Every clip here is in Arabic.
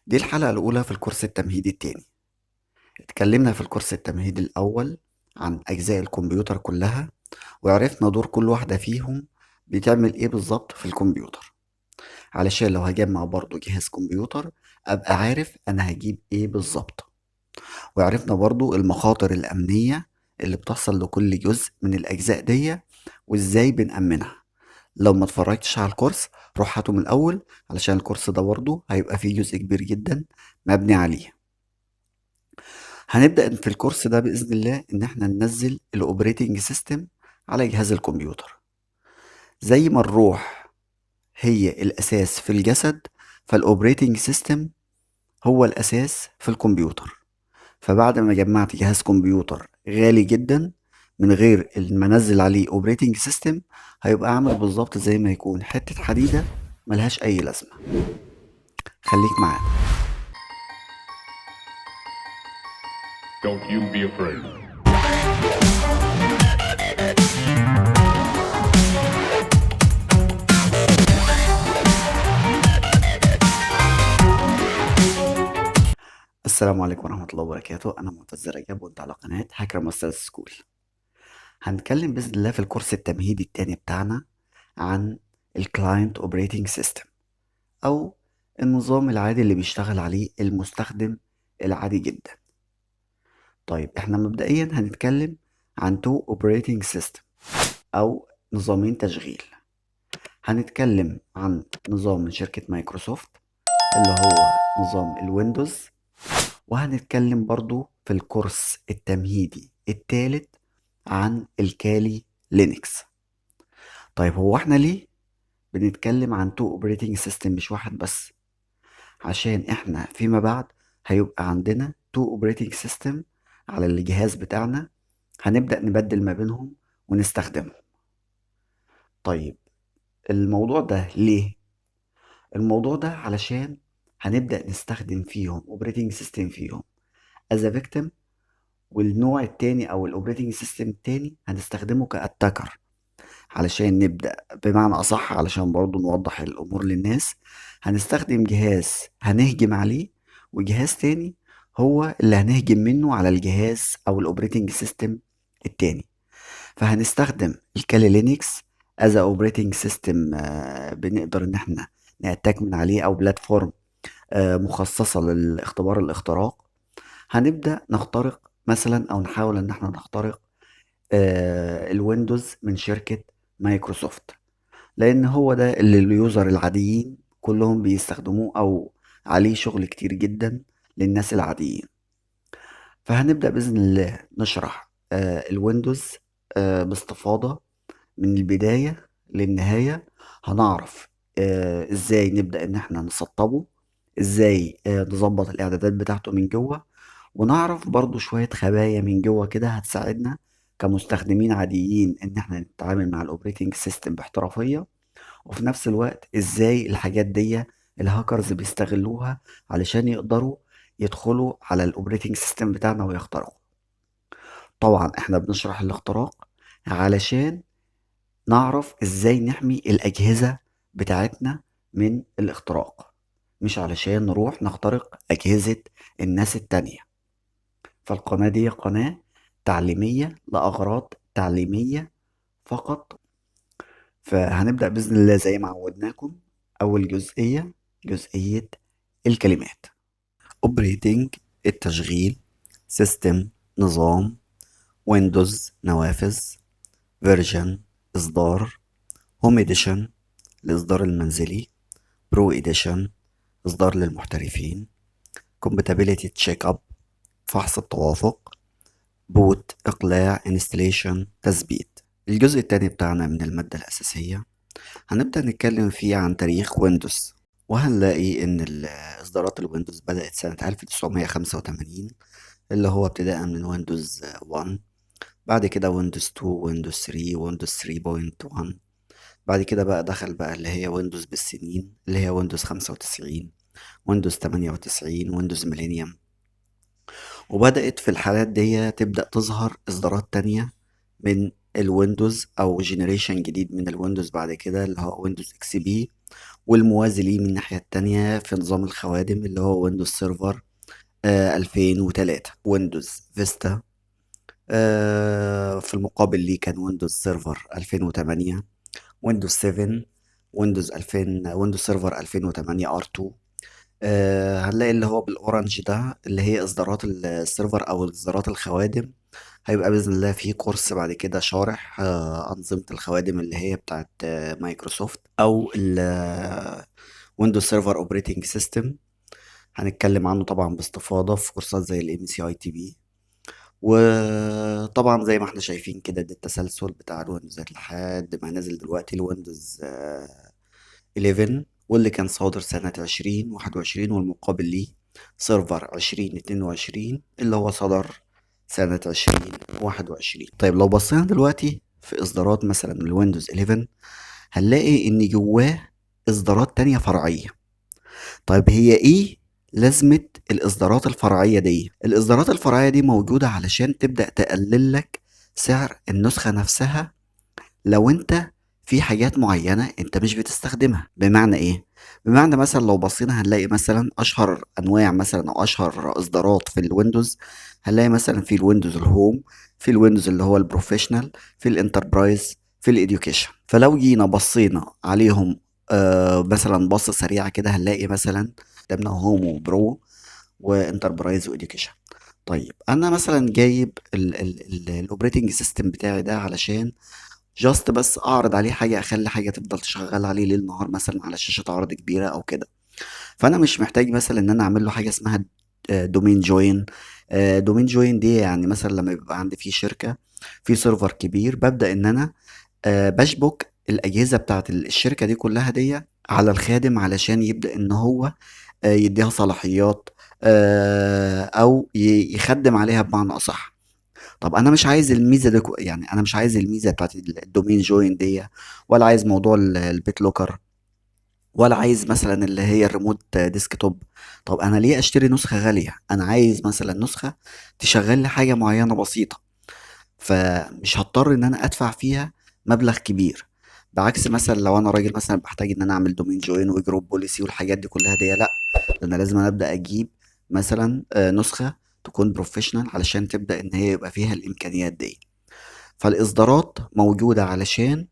دي الحلقة الأولى في الكورس التمهيدي التاني. اتكلمنا في الكورس التمهيدي الأول عن أجزاء الكمبيوتر كلها، وعرفنا دور كل واحدة فيهم بتعمل إيه بالظبط في الكمبيوتر، علشان لو هجمع برضو جهاز كمبيوتر أبقى عارف أنا هجيب إيه بالظبط. وعرفنا برضو المخاطر الأمنية اللي بتحصل لكل جزء من الأجزاء دي وإزاي بنأمنها. لو ما اتفرجتش على الكورس روح هاته من الأول، علشان الكورس ده برضو هيبقى فيه جزء كبير جدا مبني عليه. هنبدأ في الكورس ده بإذن الله إن احنا ننزل الأوبريتنج سيستم على جهاز الكمبيوتر. زي ما الروح هي الأساس في الجسد، فالأوبريتنج سيستم هو الأساس في الكمبيوتر. فبعد ما جمعت جهاز كمبيوتر غالي جدا من غير ما انزل عليه اوبريتنج سيستم، هيبقى عامل بالظبط زي ما يكون حتة حديدة ملهاش أي لازمة. خليك معانا. Don't you be afraid. السلام عليكم ورحمة الله وبركاته. أنا معتز رجب وأنت على قناة هاكر ماستر سكول. هنتكلم بإذن الله في الكورس التمهيدي التاني بتاعنا عن الكلاينت اوبريتنج سيستم، أو النظام العادي اللي بيشتغل عليه المستخدم العادي جدا. طيب احنا مبدئيا هنتكلم عن تو اوبريتنج سيستم أو نظامين تشغيل. هنتكلم عن نظام من شركة مايكروسوفت اللي هو نظام الويندوز، وهنتكلم برضو في الكورس التمهيدي التالت عن الكالي لينكس. طيب هو احنا ليه بنتكلم عن تو اوبريتنج سيستم مش واحد بس؟ عشان احنا فيما بعد هيبقى عندنا تو اوبريتنج سيستم على الجهاز بتاعنا، هنبدأ نبدل ما بينهم ونستخدمهم. طيب الموضوع ده ليه؟ الموضوع ده علشان هنبدأ نستخدم فيهم اوبريتنج سيستم فيهم as a victim، والنوع التاني او الاوبريتنج سيستم التاني هنستخدمه كاتاكر. علشان نبدأ بمعنى اصح، علشان برضو نوضح الامور للناس، هنستخدم جهاز هنهجم عليه، وجهاز تاني هو اللي هنهجم منه على الجهاز او الاوبريتنج سيستم التاني. فهنستخدم الكالي لينكس as a operating system، بنقدر ان احنا نأتاك من عليه، او بلاتفورم مخصصة للاختبار الاختراق. هنبدأ نخترق مثلا او نحاول ان احنا نخترق الويندوز من شركة مايكروسوفت، لان هو ده اللي اليوزر العاديين كلهم بيستخدموه، او عليه شغل كتير جدا للناس العاديين. فهنبدأ بإذن الله نشرح الويندوز باستفاضة من البداية للنهاية. هنعرف ازاي نبدأ ان احنا نسطبه، ازاي نظبط الاعدادات بتاعته من جوه، ونعرف برضو شوية خبايا من جوه كده هتساعدنا كمستخدمين عاديين ان احنا نتعامل مع الاوبريتنج سيستم باحترافية. وفي نفس الوقت ازاي الحاجات دي الهاكرز بيستغلوها علشان يقدروا يدخلوا على الاوبريتنج سيستم بتاعنا ويخترقوا. طبعا احنا بنشرح الاختراق علشان نعرف ازاي نحمي الأجهزة بتاعتنا من الاختراق، مش علشان نروح نخترق أجهزة الناس التانية. فالقناة دي قناة تعليمية لأغراض تعليمية فقط. فهنبدأ بإذن الله زي ما عودناكم. أول جزئية، جزئية الكلمات. اوبريتنج التشغيل، سيستم نظام، ويندوز نوافذ، فيرجن إصدار، هوم إديشن الإصدار المنزلي، برو إديشن إصدار للمحترفين، compatibility تشيك اب فحص التوافق، بوت إقلاع انستليشن تثبيت. الجزء التاني بتاعنا من المادة الأساسية هنبدأ نتكلم فيه عن تاريخ ويندوز، وهنلاقي إن إصدارات الويندوز بدأت سنة 1985، اللي هو ابتداء من ويندوز 1، بعد كده ويندوز 2، ويندوز 3، ويندوز 3.1. بعد كده بقى دخل بقى اللي هي ويندوز بالسنين، اللي هي ويندوز 95، ويندوز 98، ويندوز ميلينيوم. وبدأت في الحالات دي تبدأ تظهر إصدارات تانية من الويندوز، أو جينيريشن جديد من الويندوز بعد كده، اللي هو ويندوز اكس بي، والموازي ليه من الناحية التانية في نظام الخوادم اللي هو ويندوز سيرفر 2003، ويندوز فيستا. في المقابل ليه كان ويندوز سيرفر 2008، ويندوز 7، ويندوز 2000، ويندوز سيرفر 2008 R2. هنلاقي اللي هو بالأورنج ده اللي هي إصدارات السيرفر أو إصدارات الخوادم. هيبقى بإذن الله في كورس بعد كده شارح أنظمة الخوادم اللي هي بتاعت مايكروسوفت أو ويندوز سيرفر اوبريتنج سيستم. هنتكلم عنه طبعا باستفاضة في كورسات زي الام سي اي تي بي. وطبعا زي ما احنا شايفين كده ده التسلسل بتاع الويندوزات لحد ما نزل دلوقتي الويندوز 11، واللي كان صادر سنة 2021، والمقابل ليه سيرفر 2022 اللي هو صدر سنة 2021. طيب لو بصينا دلوقتي في إصدارات مثلا الويندوز 11 هنلاقي إن جواه إصدارات تانية فرعية. طيب هي ايه لازمة الإصدارات الفرعية دي؟ الإصدارات الفرعية دي موجودة علشان تبدأ تقلل لك سعر النسخة نفسها لو انت في حاجات معينة انت مش بتستخدمها. بمعنى ايه؟ بمعنى مثلا لو بصينا هنلاقي مثلا اشهر انواع مثلا او اشهر اصدارات في الويندوز. هنلاقي مثلا في الويندوز الهوم، في الويندوز اللي هو البروفيشنال، في الانتربرايز، في الاديوكيشن. فلو جينا بصينا عليهم مثلا بصة سريعة كده هنلاقي مثلا قدامنا هوم وبرو وانتربرايز واديوكيشن. طيب انا مثلا جايب الاوبريتنج سيستم بتاعي ده علشان جاست بس اعرض عليه حاجه، اخلي حاجه تفضل تشغل عليه ليل نهار مثلا على شاشه عرض كبيره او كده. فانا مش محتاج مثلا ان انا اعمل له حاجه اسمها دومين جوين. دومين جوين دي يعني مثلا لما يبقى عندي في شركه في سيرفر كبير ببدا ان انا بشبك الاجهزه بتاعت الشركه دي كلها دي على الخادم علشان يبدا ان هو يديها صلاحيات او يخدم عليها بمعنى اصح. طب انا مش عايز الميزه دي يعني انا مش عايز الميزه بتاعت الدومين جوين دي، ولا عايز موضوع البيت لوكر، ولا عايز مثلا اللي هي الريموت ديسكتوب. طب انا ليه اشتري نسخه غاليه؟ انا عايز مثلا نسخه تشغل لي حاجه معينه بسيطه، فمش هضطر ان انا ادفع فيها مبلغ كبير. بعكس مثلا لو انا راجل مثلا بحتاج ان انا اعمل دومين جوين وجروب بوليسي والحاجات دي كلها دي، لا، ده انا لازم ابدا اجيب مثلا نسخه تكون بروفيشنال علشان تبدا ان هي يبقى فيها الامكانيات دي. فالاصدارات موجوده علشان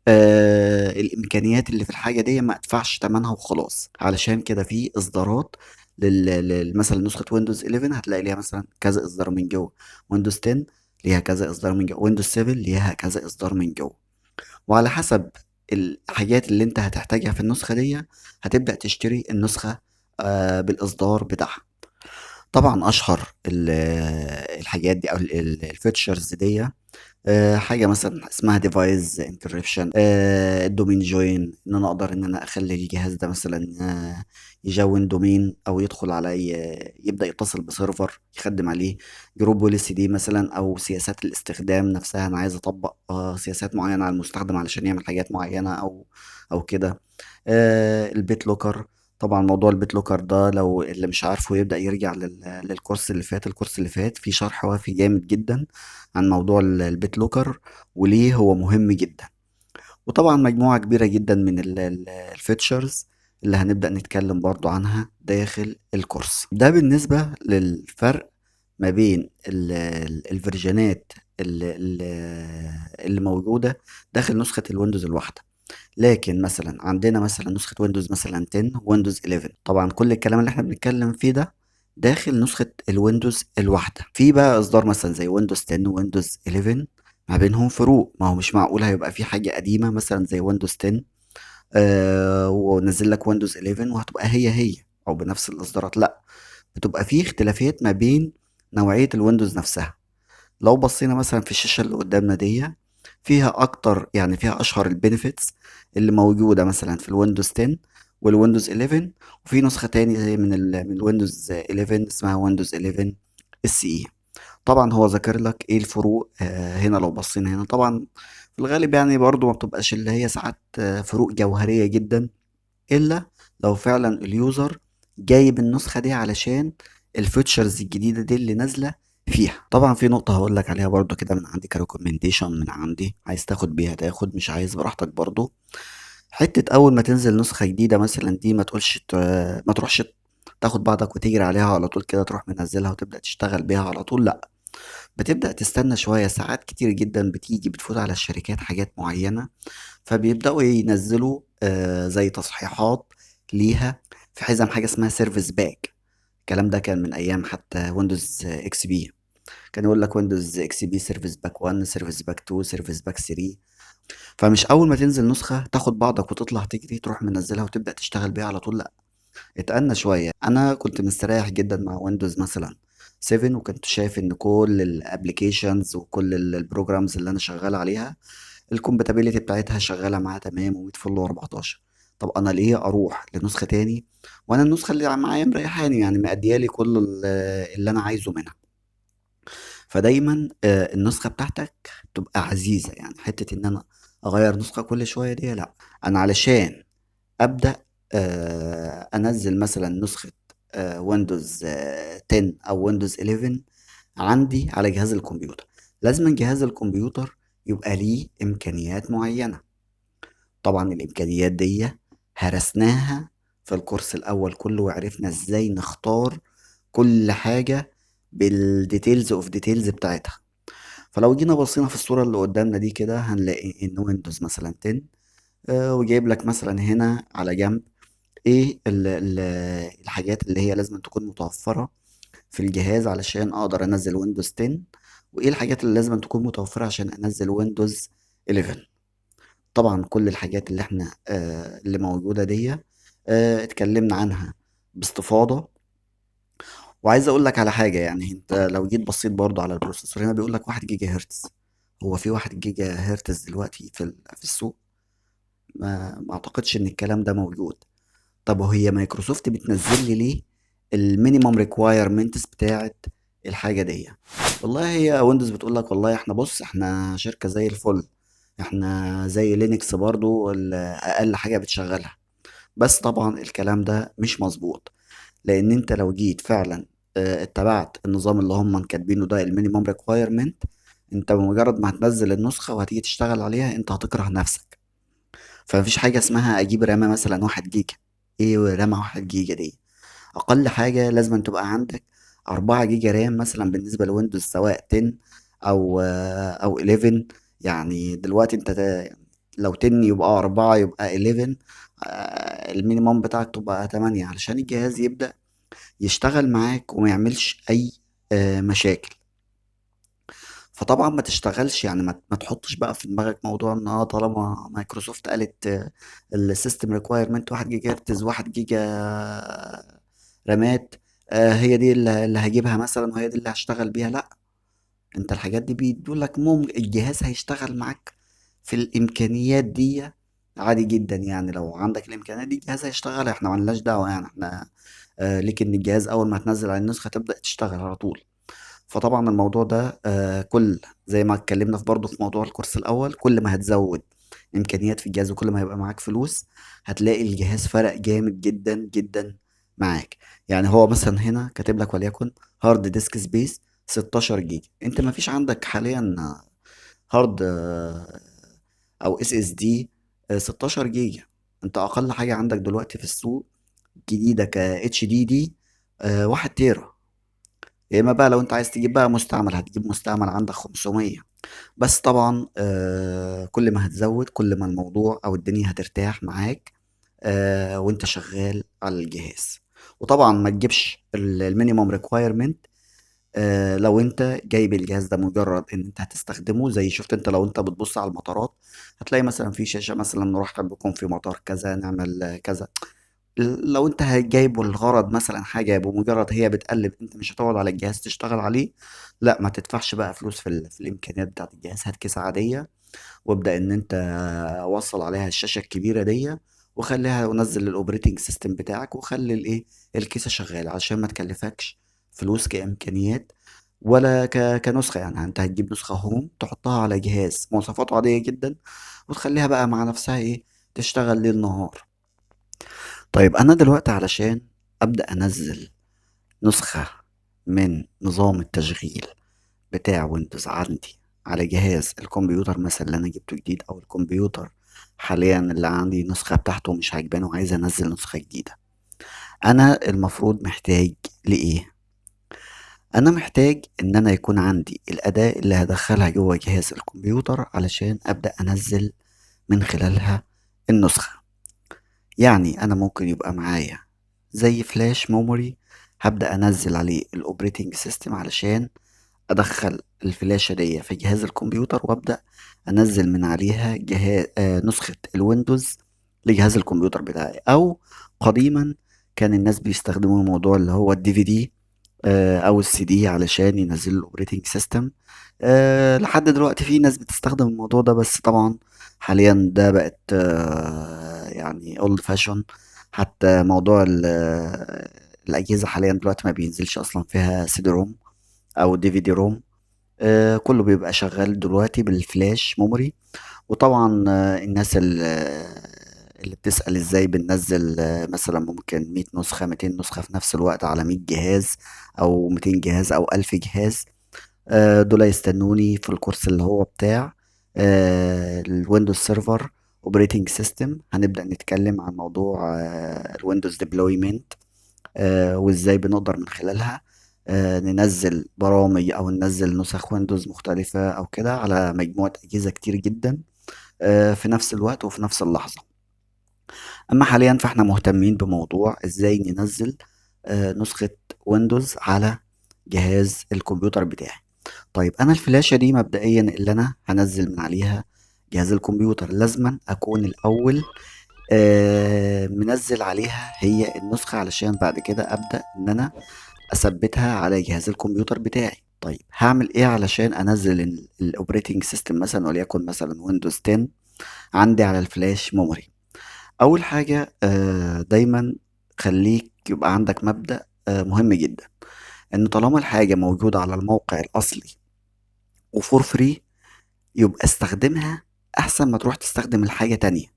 الامكانيات اللي في الحاجه دي ما ادفعش ثمنها وخلاص. علشان كده في اصدارات مثلا نسخه ويندوز 11 هتلاقي ليها مثلا كذا اصدار من جوه، ويندوز 10 ليها كذا اصدار من جوه، ويندوز 7 ليها كذا اصدار من جوه. وعلى حسب الحاجات اللي انت هتحتاجها في النسخه دي هتبدا تشتري النسخه بالاصدار بتاعها. طبعا اشهر الحاجات دي او الفيتشرز دي حاجه مثلا اسمها ديفايس انكريبشن، الدومين جوين ان انا اقدر ان انا اخلي الجهاز ده مثلا يجون دومين او يدخل علي يبدا يتصل بسيرفر يخدم عليه. جروب بوليسي دي مثلا او سياسات الاستخدام نفسها، انا عايز اطبق سياسات معينه على المستخدم علشان يعمل حاجات معينه او كده. البيت لوكر، طبعا موضوع البيت لوكر ده لو اللي مش عارفه يبدأ يرجع للكورس اللي فات. الكورس اللي فات فيه شرح وافي جامد جدا عن موضوع البيت لوكر وليه هو مهم جدا. وطبعا مجموعة كبيرة جدا من الفيتشرز اللي هنبدأ نتكلم برضو عنها داخل الكورس ده. بالنسبة للفرق ما بين الفيرجنات اللي موجودة داخل نسخة الويندوز الواحدة. لكن مثلا عندنا مثلا نسخة ويندوز مثلا 10 ويندوز 11، طبعا كل الكلام اللي احنا بنتكلم فيه ده داخل نسخة الويندوز الواحدة. في بقى اصدار مثلا زي ويندوز 10 ويندوز 11 ما بينهم فروق. ما هو مش معقول هيبقى في حاجة قديمة مثلا زي ويندوز 10 ونزل لك ويندوز 11 وهتبقى هي او بنفس الاصدارات. لا، بتبقى في اختلافات ما بين نوعية الويندوز نفسها. لو بصينا مثلا في الشاشة اللي قدامنا دي فيها اكتر، يعني فيها اشهر البينيفيتس اللي موجودة مثلا في الويندوز 10 والويندوز 11. وفي نسخة تاني زي من الويندوز 11 اسمها ويندوز 11 اس اي. طبعا هو ذكر لك ايه الفروق. هنا لو بصينا هنا طبعا في الغالب يعني برضو ما بتبقاش اللي هي ساعات فروق جوهرية جدا، الا لو فعلا اليوزر جايب النسخة دي علشان الفيتشرز الجديدة دي اللي نازلة فيها. طبعا في نقطة هقول لك عليها برضو كده من عندي كريكومنديشن من عندي، عايز تاخد بيها تاخد، مش عايز براحتك برضو. حتة أول ما تنزل نسخة جديدة مثلا دي ما تروحش تاخد بعضك وتجري عليها على طول كده تروح منزلها وتبدأ تشتغل بيها على طول، لأ. بتبدأ تستنى شوية، ساعات كتير جدا بتفوت على الشركات حاجات معينة، فبيبدأوا ينزلوا زي تصحيحات ليها في حزم حاجة اسمها سيرفيس باك. الكلام ده كان من أيام حتى ويندوز اكس بي، كان يقول لك ويندوز اكس بي سيرفيس باك 1 سيرفيس باك 2 سيرفيس باك 3. فمش اول ما تنزل نسخة تاخد بعضك وتطلع تجري تروح منزلها وتبدأ تشتغل بيها على طول، لا. اتأنى شوية. انا كنت مستريح جدا مع ويندوز مثلا 7، وكنت شايف ان كل الابليكيشنز وكل البروجرامز اللي انا شغال عليها الكومباتيبيليتي بتاعتها شغالة معاها تمام و100 فل و14. طب انا ليه اروح لنسخة تاني وانا النسخة اللي معايا مريحاني، يعني مأديالي كل اللي انا عايزه منها. فدايما النسخة بتاعتك تبقى عزيزة، يعني حتة ان انا اغير نسخة كل شوية دي لا. انا علشان ابدأ انزل مثلا نسخة ويندوز 10 او ويندوز 11 عندي على جهاز الكمبيوتر، لازم جهاز الكمبيوتر يبقى ليه امكانيات معينة. طبعا الامكانيات دي هرسناها في الكورس الاول كله، وعرفنا ازاي نختار كل حاجة بالديتيلز اوف ديتيلز بتاعتها. فلو جينا بصينا في الصورة اللي قدامنا دي كده هنلاقي ان ويندوز مثلا 10 وجايب لك مثلا هنا على جنب ايه الحاجات اللي هي لازم تكون متوفرة في الجهاز علشان اقدر انزل ويندوز 10، وايه الحاجات اللي لازم تكون متوفرة عشان انزل ويندوز 11. طبعا كل الحاجات اللي احنا اللي موجودة دي اتكلمنا عنها باستفاضة. وعايز اقول لك على حاجة، يعني انت لو جيت بصيت برضو على البروسيسور هنا بيقول لك 1 جيجا هرتز. هو في 1 جيجا هرتز دلوقتي في السوق؟ ما اعتقدش ان الكلام ده موجود. طب وهي مايكروسوفت بتنزل لي ليه المينيمم ريكوايرمنتس بتاعت الحاجة دي؟ والله هي ويندوز بتقول لك والله احنا بص احنا شركة زي الفل، احنا زي لينكس برضو اقل حاجة بتشغلها. بس طبعا الكلام ده مش مظبوط، لان انت لو جيت فعلا اتبعت النظام اللي هم كاتبينه ده المينيمم ريكوايرمنت، انت بمجرد ما هتنزل النسخة وهتيجي تشتغل عليها انت هتكره نفسك. فمفيش حاجة اسمها اجيب رامة مثلا 1 جيجا. ايه رامة 1 جيجا دي؟ اقل حاجة لازم تبقى عندك 4 جيجا رام مثلا بالنسبة لويندوز، سواء 10 او 11. يعني دلوقتي انت لو 10 يبقى 4 يبقى 11. المينيمم بتاعك تبقى 8 علشان الجهاز يبدأ يشتغل معاك وما يعملش اي مشاكل. فطبعا ما تشتغلش، يعني ما تحطش بقى في دماغك موضوع ان طالما مايكروسوفت قالت السيستم ريكوايرمنت 1 جيجا هرتز 1 جيجا رامات، هي دي اللي هجيبها مثلا وهي دي اللي هشتغل بيها، لا. انت الحاجات دي بيدوا لك الجهاز هيشتغل معاك في الامكانيات دي عادي جدا. يعني لو عندك الامكانيات دي الجهاز هيشتغل، احنا ملناش دعوه، يعني احنا لكن الجهاز اول ما تنزل على النسخه تبدا تشتغل على طول. فطبعا الموضوع ده كل زي ما اتكلمنا في برضه في موضوع الكورس الاول، كل ما هتزود امكانيات في الجهاز وكل ما هيبقى معاك فلوس هتلاقي الجهاز فرق جامد جدا جدا معاك. يعني هو مثلا هنا كاتب لك وليكن هارد ديسك سبيس 16 جيجا، انت ما فيش عندك حاليا هارد او اس اس دي 16 جيجا. انت اقل حاجه عندك دلوقتي في السوق جديده ك اتش دي دي 1 تيرا. يا اما بقى لو انت عايز تجيب بقى مستعمل هتجيب مستعمل عندك 500. بس طبعا كل ما هتزود كل ما الموضوع او الدنيا هترتاح معاك وانت شغال على الجهاز. وطبعا ما تجيبش المينيمم ريكوايرمنت لو انت جايب الجهاز ده مجرد ان انت هتستخدمه. زي شفت انت لو انت بتبص على المطارات هتلاقي مثلا في شاشة مثلا نروح بكم في مطار كذا نعمل كذا. لو انت جايبه الغرض مثلا حاجة بمجرد هي بتقلب انت مش هتقعد على الجهاز تشتغل عليه، لا. ما تدفعش بقى فلوس في الامكانيات بتاعت الجهاز. هات كيسة عادية وابدأ ان انت وصل عليها الشاشة الكبيرة دي وخليها ونزل الاوبريتنج سيستم بتاعك وخلي الايه الكيسة شغالة عشان ما تكلفكش فلوس كامكانيات ولا كنسخة. يعني انت هتجيب نسخة هوم تحطها على جهاز مواصفاته عادية جدا وتخليها بقى مع نفسها ايه تشتغل ليل نهار. طيب انا دلوقتي علشان ابدا انزل نسخة من نظام التشغيل بتاع ويندوز عندي على جهاز الكمبيوتر مثلا اللي انا جبته جديد او الكمبيوتر حاليا اللي عندي نسخة بتاعته مش عاجباني وعايز انزل نسخة جديدة. انا المفروض محتاج لايه؟ انا محتاج ان انا يكون عندي الاداة اللي هدخلها جوه جهاز الكمبيوتر علشان ابدأ انزل من خلالها النسخة. يعني انا ممكن يبقى معايا زي فلاش ميموري، هبدأ انزل عليه الاوبريتنج سيستم علشان ادخل الفلاشة دي في جهاز الكمبيوتر وابدأ انزل من عليها جهاز نسخة الويندوز لجهاز الكمبيوتر بتاعي. او قديما كان الناس بيستخدموا الموضوع اللي هو الدي في دي او السي دي علشان ينزلوا الاوبريتنج سيستم. لحد دلوقتي في ناس بتستخدم الموضوع ده، بس طبعا حاليا ده بقت يعني اولد فاشون. حتى موضوع الاجهزه حاليا دلوقتي ما بينزلش اصلا فيها سي دي روم او دي في دي روم. كله بيبقى شغال دلوقتي بالفلاش ميموري. وطبعا الناس اللي بتسأل ازاي بننزل مثلا ممكن 100 نسخة 200 نسخة في نفس الوقت على 100 جهاز او 200 جهاز او 1000 جهاز، دول يستنوني في الكورس اللي هو بتاع الويندوز سيرفر اوبريتنج سيستم. هنبدأ نتكلم عن موضوع الويندوز ديبلويمنت، وازاي بنقدر من خلالها ننزل برامج او ننزل نسخ ويندوز مختلفة او كده على مجموعة اجهزة كتير جدا في نفس الوقت وفي نفس اللحظة. اما حاليا فاحنا مهتمين بموضوع ازاي ننزل نسخة ويندوز على جهاز الكمبيوتر بتاعي. طيب انا الفلاشة دي مبدئيا اللي انا هنزل من عليها جهاز الكمبيوتر لازما اكون الاول منزل عليها هي النسخة علشان بعد كده ابدأ ان انا اثبتها على جهاز الكمبيوتر بتاعي. طيب هعمل ايه علشان انزل الاوبريتنج سيستم مثلا وليكن مثلا ويندوز 10 عندي على الفلاش ميموري؟ اول حاجة دايما خليك يبقى عندك مبدأ مهم جدا، ان طالما الحاجة موجودة على الموقع الاصلي وفور فري يبقى استخدمها احسن ما تروح تستخدم الحاجة تانية.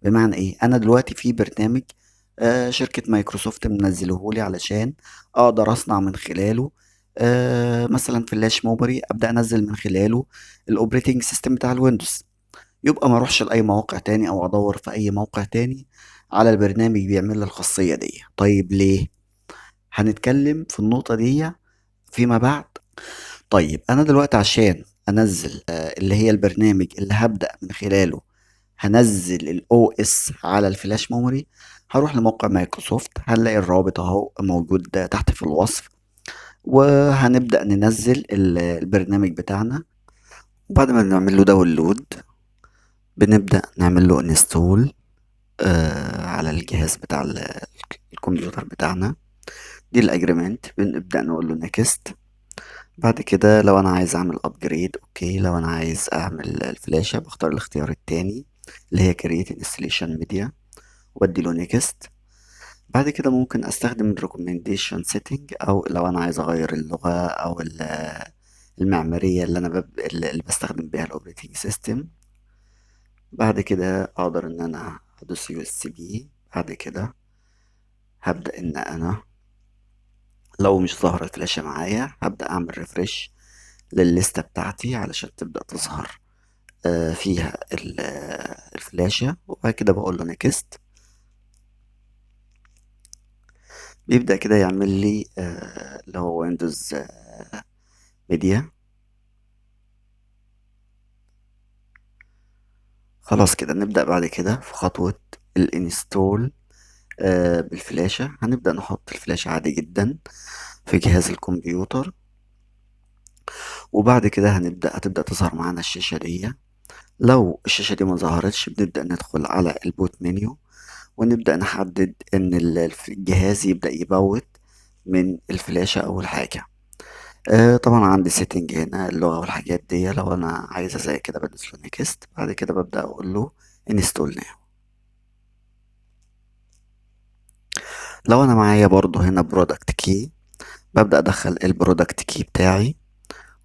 بمعنى ايه؟ انا دلوقتي في برنامج شركة مايكروسوفت منزلهولي علشان اقدر اصنع من خلاله مثلا فلاش ميموري ابدا انزل من خلاله الاوبريتنج سيستم بتاع الويندوز. يبقى ما اروحش لاي موقع تاني او ادور في اي موقع تاني على البرنامج بيعمل لي الخاصية دي. طيب ليه؟ هنتكلم في النقطة دي فيما بعد. طيب انا دلوقتي عشان انزل اللي هي البرنامج اللي هبدأ من خلاله هنزل الاو اس على الفلاش ميموري، هروح لموقع مايكروسوفت هنلاقي الرابط اهو موجود تحت في الوصف، وهنبدأ ننزل البرنامج بتاعنا. وبعد ما نعمل له داونلود بنبدأ نعمل له انستول على الجهاز بتاع الكمبيوتر بتاعنا. دي الاجريمنت، بنبدأ نقول له نيكست. بعد كده لو انا عايز اعمل ابجريد اوكي، لو انا عايز اعمل الفلاشة بختار الاختيار التاني اللي هي كرييت انستليشن ميديا وادي له نيكست. بعد كده ممكن استخدم الريكومنديشن سيتنج، او لو انا عايز اغير اللغة او المعمارية اللي انا اللي بستخدم بيها الاوبريتنج سيستم. بعد كده اقدر ان انا ادوس يو اس بي. بعد كده هبدأ ان انا لو مش ظاهرة الفلاشة معايا هبدأ اعمل ريفرش للليستة بتاعتي علشان تبدأ تظهر فيها الفلاشة. وبعد كده بقول له نيكست، بيبدأ كده يعمل لي اللي هو ويندوز ميديا. خلاص كده نبدأ بعد كده في خطوة الانستول بالفلاشة. هنبدأ نحط الفلاشة عادي جدا في جهاز الكمبيوتر، وبعد كده هتبدأ تظهر معانا الشاشة دي. لو الشاشة دي ما ظهرتش بنبدأ ندخل على البوت منيو ونبدأ نحدد ان الجهاز يبدأ يبوت من الفلاشة اول حاجة. طبعا عندي سيتنج هنا اللغة والحاجات دي، لو انا عايزة زي كده بدوس له نيكست. بعد كده ببدأ اقول له انستول ناو. لو انا معايا برضو هنا برودكت كي ببدأ ادخل البرودكت كي بتاعي،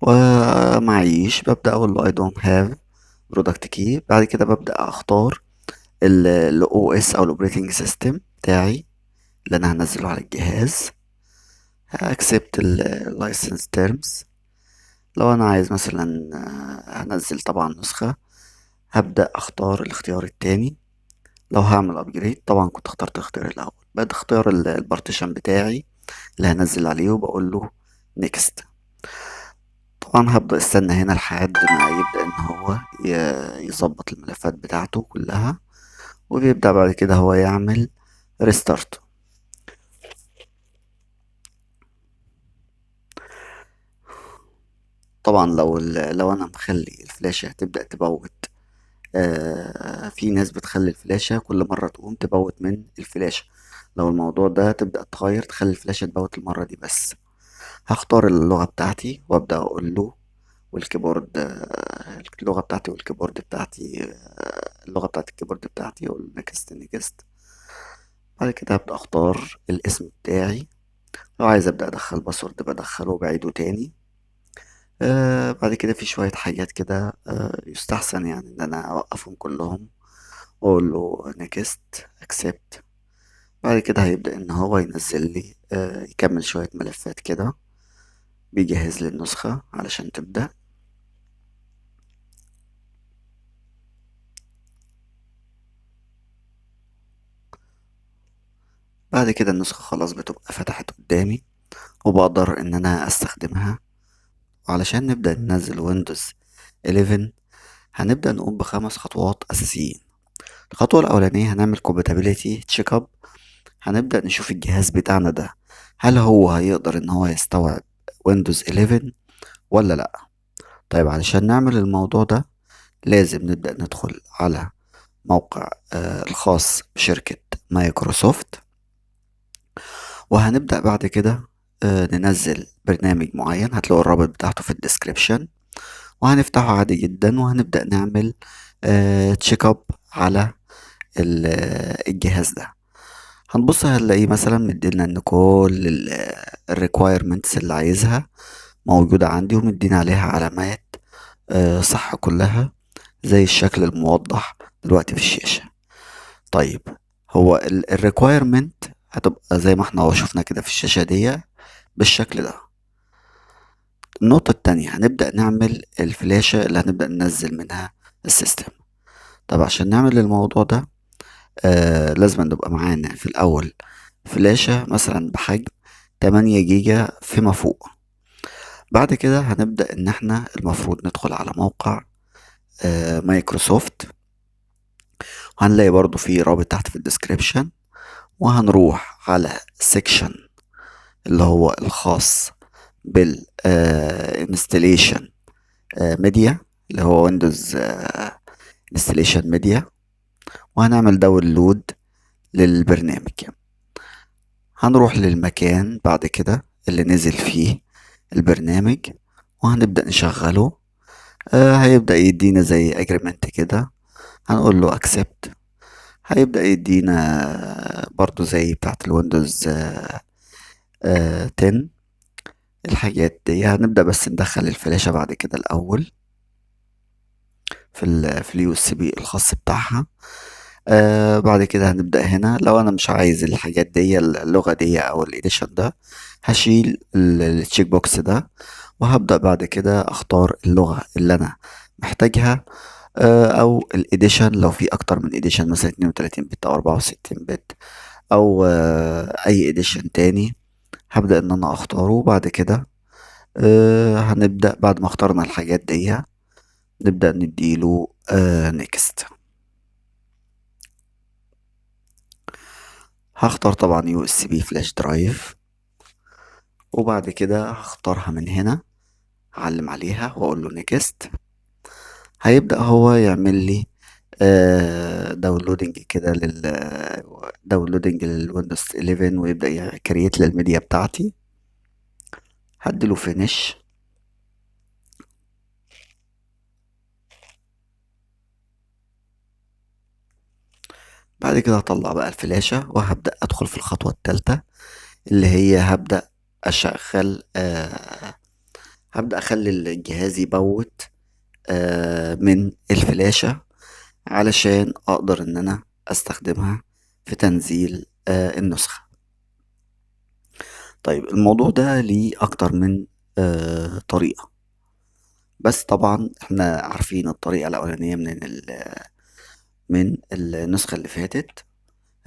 ومعيش ببدأ اقول له I don't have product key. بعد كده ببدأ اختار ال OS او الاوبريتنج سيستم بتاعي اللي انا هنزله على الجهاز. accept ال license terms. لو انا عايز مثلا هنزل طبعا نسخة هبدأ اختار الاختيار التاني. لو هعمل ابجريد طبعا كنت اخترت الاختيار الاول، بعد اختيار البارتيشن بتاعي اللي هنزل عليه وبقول له نيكست. طبعا هبدأ استنى هنا لحد ما يبدأ ان هو يظبط الملفات بتاعته كلها، وبيبدأ بعد كده هو يعمل ريستارت. طبعا لو انا مخلي الفلاشة تبدأ تبوت، في ناس بتخلي الفلاشة كل مرة تقوم تبوت من الفلاشة. لو الموضوع ده تبدأ تغير تخلي الفلاشة تبوت المرة دي بس. هختار اللغة بتاعتي وابدأ اقول له، والكيبورد اللغة بتاعتي والكيبورد بتاعتي، اللغة بتاعت الكيبورد بتاعتي اقول نيكست نيكست. بعد كده هبدأ اختار الاسم بتاعي. لو عايز ابدأ ادخل باسورد بدخله وبعيده تاني. بعد كده في شوية حاجات كده يستحسن يعني ان انا اوقفهم كلهم واقول له next accept. بعد كده هيبدأ ان هو ينزل لي يكمل شوية ملفات كده، بيجهز لي النسخة علشان تبدأ. بعد كده النسخة خلاص بتبقى فتحت قدامي وبقدر ان انا استخدمها. وعلشان نبدأ ننزل ويندوز 11 هنبدأ نقوم بخمس خطوات أساسيين. الخطوة الأولانية هنعمل compatibility check up. هنبدأ نشوف الجهاز بتاعنا ده هل هو هيقدر ان هو يستوعب ويندوز 11 ولا لأ. طيب علشان نعمل الموضوع ده لازم نبدأ ندخل على موقع الخاص بشركة مايكروسوفت، وهنبدأ بعد كده ننزل برنامج معين هتلاقوا الرابط بتاعته في الديسكريبشن، وهنفتحه عادي جدا وهنبدأ نعمل تشيك اب على الجهاز ده. هنبص هنلاقيه مثلا مدينا ان كل الريكوايرمنتس اللي عايزها موجودة عندي ومدينا عليها علامات صح كلها زي الشكل الموضح دلوقتي في الشاشة. طيب هو الريكوايرمنت هتبقى زي ما احنا هو شفنا كده في الشاشة دي بالشكل ده. النقطة التانية هنبدأ نعمل الفلاشة اللي هنبدأ ننزل منها السيستم. طب عشان نعمل الموضوع ده لازم نبقى معانا في الأول فلاشة مثلا بحجم 8 جيجا فيما فوق. بعد كده هنبدأ إن احنا المفروض ندخل على موقع مايكروسوفت، وهنلاقي برضو في رابط تحت في الديسكريبشن، وهنروح على سيكشن اللي هو الخاص بال انستليشن ميديا اللي هو ويندوز انستليشن ميديا، وهنعمل داونلود للبرنامج. هنروح للمكان بعد كده اللي نزل فيه البرنامج وهنبدأ نشغله. هيبدأ يدينا زي اجريمنت كده، هنقول له accept. هيبدأ يدينا برضو زي بتاعت الويندوز 10 الحاجات دي. هنبدأ بس ندخل الفلاشة بعد كده الأول في اليو اس بي الخاص بتاعها. بعد كده هنبدأ هنا لو أنا مش عايز الحاجات دي اللغة دي أو الإيديشن ده هشيل التشيك بوكس ده، وهبدأ بعد كده أختار اللغة اللي أنا محتاجها أو الإيديشن لو في أكتر من إيديشن مثلا 32 بت أو 64 بت أو أي إيديشن تاني هبدأ إن أنا أختاره. وبعد كده هنبدأ بعد ما اخترنا الحاجات دي نبدأ نديله نيكست. هختار طبعا يو اس بي فلاش درايف، وبعد كده هختارها من هنا هعلم عليها واقول له نيكست. هيبدأ هو يعمل لي داونلودنج كده داونلودنج للويندوز 11 ويبدأ يكريت للميديا بتاعتي. هديله فينيش. بعد كده هطلع بقى الفلاشة وهبدأ أدخل في الخطوة التالتة اللي هي هبدأ أشغل هبدأ أخلي الجهاز يبوت من الفلاشة علشان أقدر إن أنا أستخدمها في تنزيل النسخة. طيب الموضوع ده ليه أكتر من طريقة. بس طبعا احنا عارفين الطريقة الأولانية من النسخة اللي فاتت،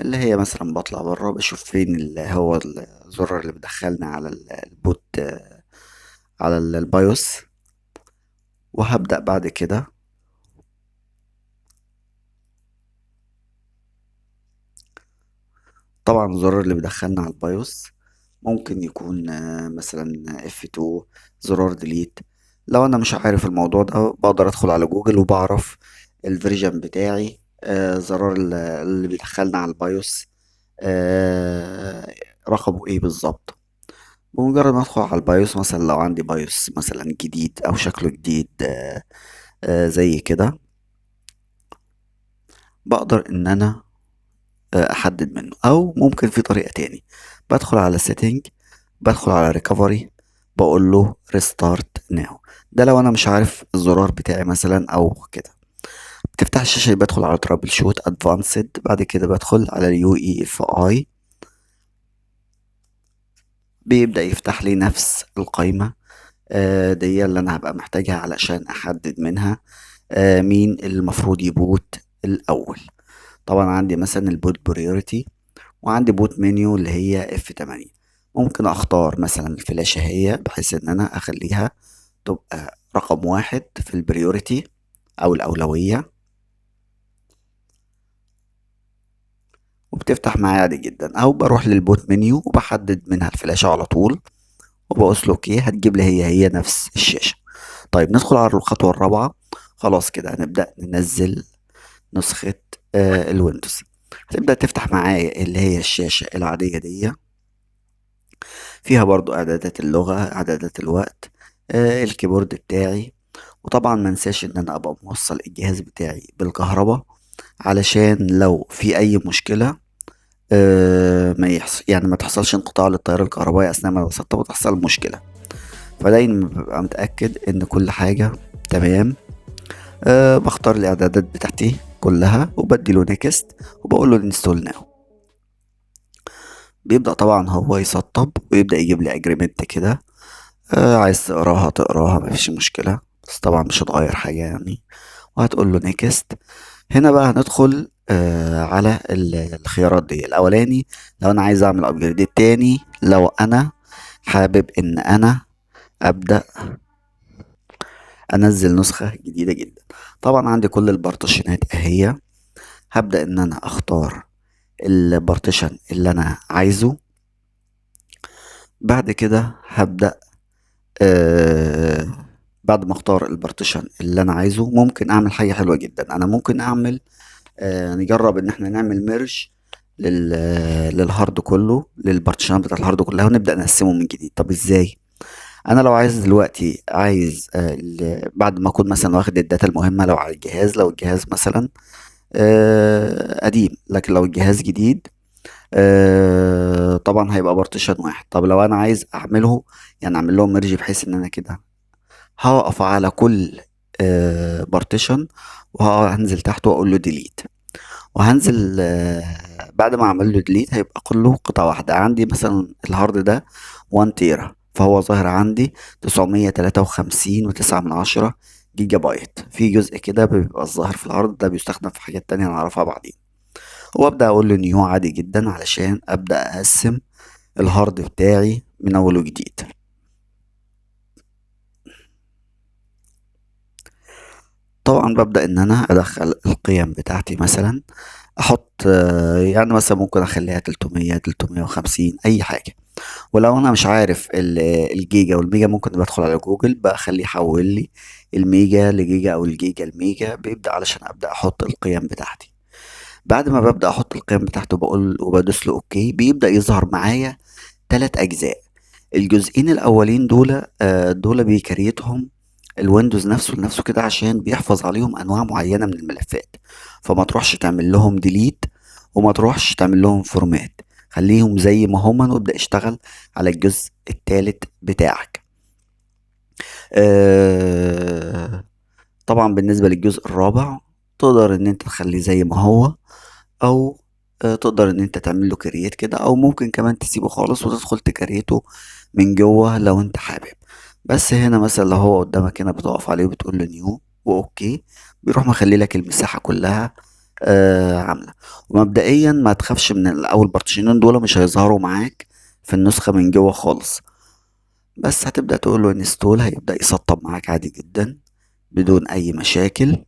اللي هي مثلا بطلع بره بشوف فين اللي هو الزرار اللي بيدخلنا على البوت، على البايوس. وهبدأ بعد كده طبعا الزرار اللي بيدخلنا على البايوس ممكن يكون مثلا F2، زرار ديليت. لو انا مش عارف الموضوع ده بقدر ادخل على جوجل وبعرف الفيرجن بتاعي، زرار اللي بيدخلنا على البايوس رقمه ايه بالظبط. بمجرد ما ادخل على البايوس، مثلا لو عندي بايوس مثلا جديد او شكله جديد زي كده، بقدر ان انا احدد منه. او ممكن في طريقة تاني، بدخل على setting، بدخل على recovery، بقول له restart now. ده لو انا مش عارف الزرار بتاعي مثلا او كده. بتفتح الشاشة اللي بدخل على trouble shoot advanced، بعد كده بدخل على اليو اي اف اي، بيبدأ يفتح لي نفس القائمة دي اللي انا هبقى محتاجها علشان احدد منها مين اللي المفروض يبوت الاول. طبعا عندي مثلا البوت بريوريتي، وعندي بوت منيو اللي هي F8. ممكن اختار مثلا الفلاشة هي بحيث ان انا اخليها تبقى رقم واحد في البريوريتي او الاولوية، وبتفتح معايا عادي جدا. او بروح للبوت منيو وبحدد منها الفلاشة على طول، وبقول له اوكي، هتجيب لي هي نفس الشاشة. طيب ندخل على الخطوة الرابعة. خلاص كده هنبدأ ننزل نسخة الويندوز. هتبدأ تفتح معايا اللي هي الشاشة العادية دي، فيها برضو اعدادات اللغة، اعدادات الوقت، الكيبورد بتاعي. وطبعا منساش ان انا ابقى موصل الجهاز بتاعي بالكهرباء، علشان لو في اي مشكلة ما يحصل، يعني ما تحصلش انقطاع للتيار الكهربائي اثناء ما بسطب وتحصل مشكلة. فدايما ببقى متأكد ان كل حاجة تمام. بختار الاعدادات بتاعتي كلها وبدي له نيكست، وبقول له انستول ناو. بيبدأ طبعا هو يسطب ويبدأ يجيب لي اجريمنت كده. عايز تقراها تقراها مفيش مشكلة، بس طبعا مش هتغير حاجة يعني. وهتقول له نيكست. هنا بقى هندخل على الخيارات دي. الاولاني لو انا عايز اعمل ابجريد، التاني لو انا حابب ان انا ابدا انزل نسخة جديدة جدا. طبعا عندي كل البارتيشنات اهي. هبدا ان انا اختار البارتيشن اللي انا عايزه. بعد كده هبدا آه بعد ما اختار البارتيشن اللي انا عايزه، ممكن اعمل حاجة حلوة جدا. انا ممكن اعمل نجرب ان احنا نعمل ميرج لل للهارد كله، للبارتيشنات بتاع الهارد كلها، ونبدأ نقسمه من جديد. طب ازاي؟ انا لو عايز دلوقتي، عايز بعد ما اكون مثلا واخد الداتا المهمة، لو على الجهاز، لو الجهاز مثلا قديم، لكن لو الجهاز جديد طبعا هيبقى بارتيشن واحد. طب لو انا عايز اعمله، يعني اعمل لهم ميرج، بحيث ان انا كده هقف على كل بارتيشن وهنزل تحت واقول له ديليت. وهنزل بعد ما اعمل له ديليت هيبقى كله قطعة واحدة. عندي مثلا الهارد ده 1 تيرا، فهو ظاهر عندي 953.9 جيجا بايت. في جزء كده بيبقى الظاهر في الهارد ده بيستخدم في حاجات تانية نعرفها بعدين. وابدأ اقول له نيو عادي جدا علشان ابدأ اقسم الهارد بتاعي من اول وجديد. طبعا ببدأ ان انا ادخل القيم بتاعتي، مثلا احط يعني مثلا ممكن اخليها 300 350 اي حاجة. ولو انا مش عارف الجيجا والميجا، ممكن بدخل على جوجل بخليه يحول لي الميجا لجيجا او الجيجا الميجا، بيبدأ علشان ابدأ احط القيم بتاعتي. بعد ما ببدأ احط القيم بتاعته بقول وبدوس له اوكي، بيبدأ يظهر معايا 3 اجزاء. الجزئين الاولين دول بيكريتهم الويندوز نفسه لنفسه كده، عشان بيحفظ عليهم انواع معينة من الملفات. فما تروحش تعمل لهم ديليت، وما تروحش تعمل لهم فورمات. خليهم زي ما هما وابدأ اشتغل على الجزء التالت بتاعك. آه طبعا بالنسبة للجزء الرابع، تقدر ان انت تخليه زي ما هو، او تقدر ان انت تعمل له كرييت كده، او ممكن كمان تسيبه خالص وتدخل تكريته من جوه لو انت حابب. بس هنا مثلا لو هو قدامك هنا بتقف عليه وبتقول له نيو واوكي، بيروح مخلي لك المساحة كلها عاملة. ومبدئيا ما تخافش من الاول، بارتيشنين دول مش هيظهروا معاك في النسخة من جوه خالص. بس هتبدأ تقول له انستول، هيبدأ يسطب معاك عادي جدا بدون اي مشاكل.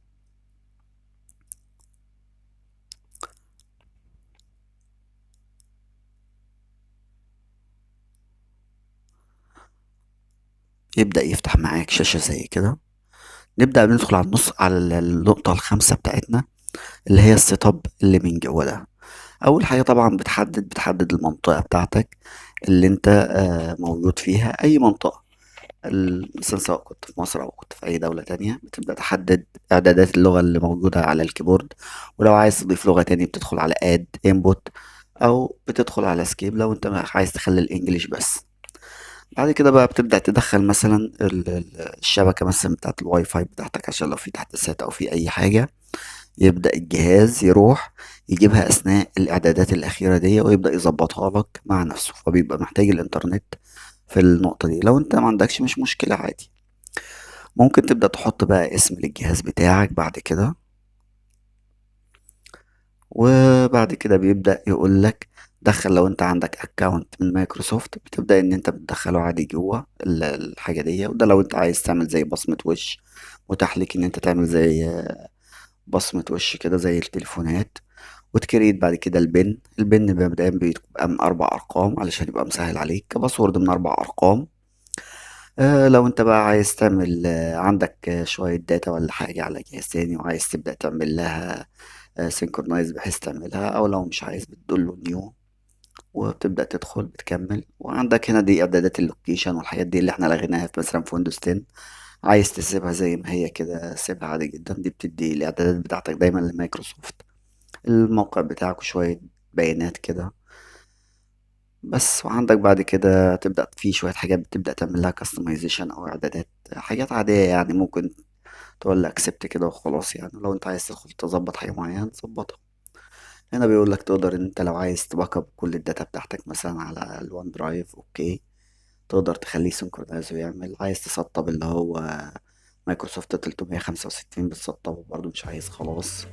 يبدأ يفتح معاك شاشة زي كده. نبدأ ندخل على النص، على النقطة الخامسة بتاعتنا، اللي هي السيت اب اللي من جوه ده. اول حاجه طبعا بتحدد المنطقه بتاعتك اللي انت موجود فيها، اي منطقه. مثلا سواء كنت في مصر او كنت في اي دوله تانية، بتبدا تحدد اعدادات اللغه اللي موجوده على الكيبورد. ولو عايز تضيف لغه تانية بتدخل على اد انبوت، او بتدخل على سكيب لو انت عايز تخلي الانجليش بس. بعد كده بقى بتبدأ تدخل مثلا الشبكة مثلا بتاعت الواي فاي بتاعتك، عشان لو في تحديثات أو في أي حاجة يبدأ الجهاز يروح يجيبها أثناء الإعدادات الأخيرة دي، ويبدأ يظبطها لك مع نفسه. فبيبقى محتاج الإنترنت في النقطة دي. لو أنت ما عندكش مش مشكلة عادي. ممكن تبدأ تحط بقى اسم للجهاز بتاعك بعد كده. وبعد كده بيبدأ يقول لك دخل، لو انت عندك اكونت من مايكروسوفت بتبدأ ان انت بتدخله عادي جوه الحاجة دي. وده لو انت عايز تعمل زي بصمة وش، متاح لك ان انت تعمل زي بصمة وش كده زي التليفونات. وتكريت بعد كده البن مبدئيا بيبقى من 4 أرقام علشان يبقى مسهل عليك، كباسورد من 4 أرقام. لو انت بقى عايز تعمل عندك شوية داتا ولا حاجة على جهاز تاني، وعايز تبدأ تعمل لها سينكرونايز بحيث تعملها، او لو مش عايز بتقول له نيو وبتبدأ تدخل بتكمل. وعندك هنا دي اعدادات اللوكيشن والحاجات دي اللي احنا لغيناها في مثلا في ويندوز 10. عايز تسيبها زي ما هي كده سيبها عادي جدا. دي بتدي الاعدادات بتاعتك دايما لمايكروسوفت، الموقع بتاعك وشوية بيانات كده بس. وعندك بعد كده تبدأ في شوية حاجات بتبدأ تعمل لها كاستمايزيشن او اعدادات، حاجات عادية يعني. ممكن تقول لك اكسبت كده وخلاص يعني. لو انت عايز تدخل تظبط حاجة معينة تظبطها. هنا بيقول لك تقدر ان انت لو عايز تباك اب كل الداتا بتاعتك مثلا على الوان درايف، اوكي، تقدر تخليه سينكرونايز ويعمل. عايز تسطب اللي هو مايكروسوفت 365 بتسطبه برضو، مش عايز خلاص.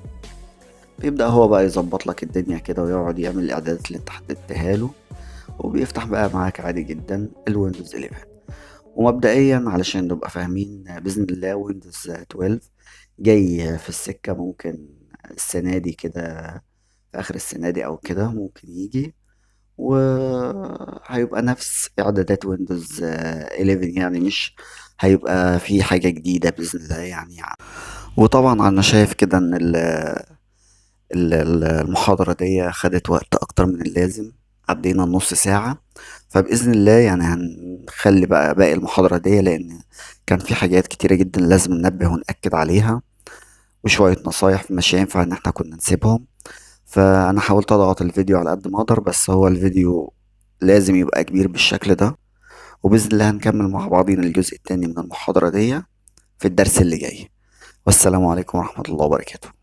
بيبدأ هو بقى يظبط لك الدنيا كده ويقعد يعمل الإعدادات اللي انت حددتها له. وبيفتح بقى معاك عادي جدا الويندوز 11. ومبدئيا علشان نبقى فاهمين، بإذن الله ويندوز 12 جاي في السكة. ممكن السنة دي كده، في آخر السنة دي أو كده ممكن يجي. وهيبقى نفس إعدادات ويندوز 11 يعني، مش هيبقى في حاجة جديدة بإذن الله يعني. وطبعا أنا شايف كده إن المحاضرة دي خدت وقت أكتر من اللازم، عدينا النص ساعة. فبإذن الله يعني هنخلي بقى باقي المحاضرة دي، لأن كان في حاجات كتيرة جدا لازم ننبه ونأكد عليها، وشوية نصايح مش هينفع إن احنا كنا نسيبهم. فأنا حاولت أضغط الفيديو على قد ما أقدر، بس هو الفيديو لازم يبقى كبير بالشكل ده. وبإذن الله هنكمل مع بعضين الجزء التاني من المحاضرة دي في الدرس اللي جاي. والسلام عليكم ورحمة الله وبركاته.